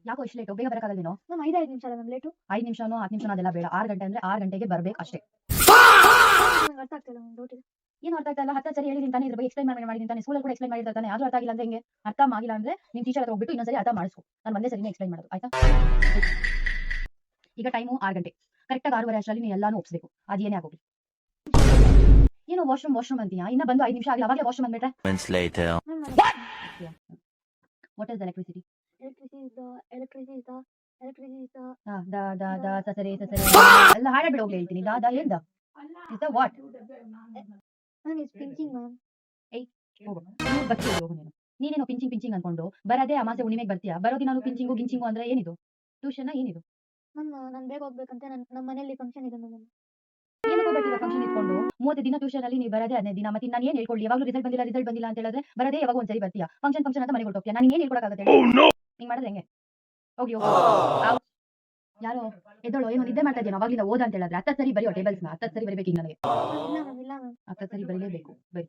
ಯಾಕೋ ಇಷ್ಟು ಲೇಟು? ಬೇಗ ಬರಕ್ಕಾಗಲ್ವೇನೋ? ಮ್ಯಾಮ್ 5 ನಿಮಿಷ ಅಲ್ಲ ಮ್ಯಾಮ್ ಲೇಟು. 5 ನಿಮಿಷನೋ 10 ನಿಮಿಷನೋ ಅದೆಲ್ಲ ಬೇಡ. 6 ಗಂಟೆ ಅಂದ್ರೆ 6 ಗಂಟೆಗೆ ಬರ್ಬೇಕು ಅಷ್ಟೇ. ನಂಗೆ ಅರ್ಥ ಆಗ್ತಿಲ್ಲ ಮ್ಯಾಮ್ ಡೌಟ್ ಇದೆ. ಏನು ಅರ್ಥ ಆಗ್ತಾ ಇಲ್ಲ? 10 ಸರಿ ಹೇಳಿದೀನಿ ತಾನೇ, ಇದ್ರ ಬಗ್ಗೆ ಎಕ್ಸ್ಪ್ಲೈನ್ ಮಾಡಿದ್ದೀನಿ ತಾನೇ, ಸ್ಕೂಲಲ್ಲಿ ಕೂಡ ಎಕ್ಸ್ಪ್ಲೈನ್ ಮಾಡಿರ್ತಾರೆ ತಾನೇ, ಆದ್ರೂ ಅರ್ಥ ಆಗಿಲ್ಲ ಅಂದ್ರೆ ಹೆಂಗೆ? ಅರ್ಥ ಆಗಿಲ್ಲ ಅಂದ್ರೆ ನಿಮ್ ಟೀಚರ್ ಹತ್ರ ಹೋಗ್ಬಿಟ್ಟು ಇನ್ನೊಂದ್ಸರಿ ಅರ್ಥ ಮಾಡಿಸ್ಕೊ. ನಾನು ಒಂದೇ ಸರಿನೇ ಎಕ್ಸ್ಪ್ಲೈನ್ ಮಾಡೋದು, ಆಯ್ತಾ? ಈಗ ಟೈಮು 6 ಗಂಟೆ. ಕರೆಕ್ಟಾಗಿ 6:15 ಅಷ್ಟರಲ್ಲಿ ನೀನು ಎಲ್ಲಾನು ಒಪ್ಪಿಸ್ಬೇಕು, ಅದೇನೇ ಆಗೋಗ್ಲಿ. ಏನು ವಾಶ್ರೂಮ್ ಅಂತೀಯಾ? ಇನ್ನ ಬಂದು 5 ನಿಮಿಷ ಆಗಿಲ್ಲ, ಅವಾಗಲೇ ವಾಶ್ರೂಮ್ ಅಂದ್ಬಿಟ್ರೆ? Ma'am what is electricity? electricity is the ಸಸರೆ ಎಲ್ಲ ಹಾಡಾಡ್ಬಿಡು ಹೋಗ್ಲಿ ಹೇಳ್ತೀನಿ. ಏನ್ is the what? Ma'am is pinching ma'am. ಹೋಗು ಬರ್ತೀವಿ, ಹೋಗು ನೀನು. ನೀನೇನೋ ಪಿಂಚಿಂಗ್ ಅನ್ಕೊಂಡು ಬರದೇ ಅಮಾಸೆ ಹುಣ್ಣಿಮೆಗೆ ಬರ್ತೀಯಾ. ಬರೋದಿ ನಾನು ಗಿಂಚಿಂಗು ಅಂದ್ರೆ ಏನಿದು? ಟ್ಯೂಷನ್ ಏನಿದು? ಮ್ಯಾಮ್ ನಾನು ಬೇಗ ಹೋಗ್ಬೇಕಂತ ನಮ್ಮ ಮನೆಯಲ್ಲಿ ಫಂಕ್ಷನ್ ಇದೆ ಮ್ಯಾಮ್. ಏನಕ್ಕೆ ಹೋಗ್ಬೇಕಿಲ್ಲ ಫಂಕ್ಷನ್ ಇಟ್ಕೊಂಡು? 30 ದಿನ ಟ್ಯೂಷನ್ ಅಲ್ಲಿ ನೀವು ಬರದೇ 15 ದಿನ. ಮತ್ತೆ ನಾನು ಏನ್ ಹೇಳ್ಕೊಳ್ಳಿ? ಯಾವಾಗಲೂ ರಿಸಲ್ಟ್ ಬಂದಿಲ್ಲ ಅಂತ ಹೇಳಿದ್ರೆ ಬರದೇ ಯಾವಾಗ ಒಂದ್ಸರಿ ಬರ್ತೀಯಾ? ಫಂಕ್ಷನ್ ಅಂತ ಮನೆಗೆ ಹೊರಟೋಗ್ತೀಯಾ. ನಾನು ಏನ್ ಹೇಳ್ಕೊಡಕ್ಕಾಗತ್ತೆ? ಹಿಂಗ್ ಮಾಡಿದ್ರೆ ಹೆಂಗೆ? ಹೋಗಿ ಯಾರೋ ಎದ್ದೋಳು, ಏನೋ ನಿದ್ದೆ ಮಾಡ್ತಾ ಇದ್ದೀನಿ ಅವಾಗಿಂದ ಓದ ಅಂತ ಹೇಳಿದ್ರೆ 10 ಸರಿ ಬರೆಯೋ ಟೇಬಲ್ಸ್ನ. 10 ಸರಿ ಬರಿಬೇಕು ಈಗ ನನಗೆ. ಇಲ್ಲ ಮ್ಯಾಮ್ 10 ಸರಿ ಬರೀಲೇಬೇಕು. ಬರಿ.